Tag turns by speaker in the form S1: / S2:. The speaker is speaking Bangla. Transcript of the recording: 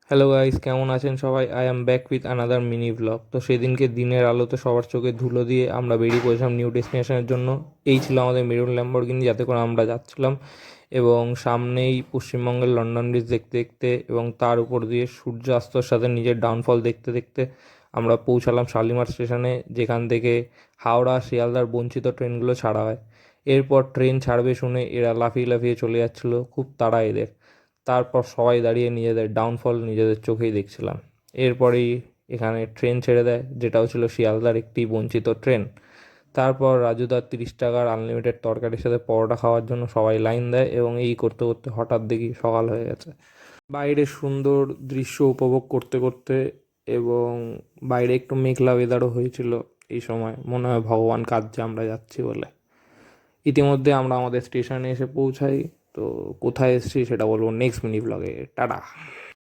S1: হ্যালো গাইস, কেমন আছেন সবাই? I am back with another mini blog. তো সেদিনকে দিনের আলোতে সবার চোখে ধুলো দিয়ে আমরা বেরিয়ে পড়েছিলাম নিউ ডেস্টিনেশনের জন্য। এই ছিল আমাদের মেরুন ল্যাম্বরগিনি, যাতে করে আমরা যাচ্ছিলাম। এবং সামনেই পশ্চিমবঙ্গের লন্ডন ব্রিজ দেখতে দেখতে এবং তার উপর দিয়ে সূর্যাস্তর সাথে নিজের ডাউনফল দেখতে দেখতে আমরা পৌঁছালাম শালিমার স্টেশনে, যেখান থেকে হাওড়া শিয়ালদার বঞ্চিত ট্রেনগুলো ছাড়া হয়। এরপর ট্রেন ছাড়বে শুনে এরা লাফিয়ে লাফিয়ে চলে যাচ্ছিল, খুব তাড়া এদের। তারপর সবাই দাঁড়িয়ে নিজেদের ডাউনফল নিজেদের চোখেই দেখছিলাম। এরপরেই এখানে ট্রেন ছেড়ে দেয়, যেটাও ছিল শিয়ালদার একটি বঞ্চিত ট্রেন। তারপর রাজুদার 30 টাকার আনলিমিটেড তরকারির সাথে পরোটা খাওয়ার জন্য সবাই লাইন দেয়, এবং এই করতে করতে হঠাৎ দেখি সকাল হয়ে গেছে। বাইরে সুন্দর দৃশ্য উপভোগ করতে করতে, এবং বাইরে একটু মেঘলা ওয়েদারও হয়েছিল। এই সময় মনে হয় ভগবান কাঁদছে আমরা যাচ্ছি বলে। ইতিমধ্যে আমরা আমাদের স্টেশনে এসে পৌঁছাই। তো কোথায় এসেছি সেটা বলবো নেক্সট মিনি ব্লগে। টাটা।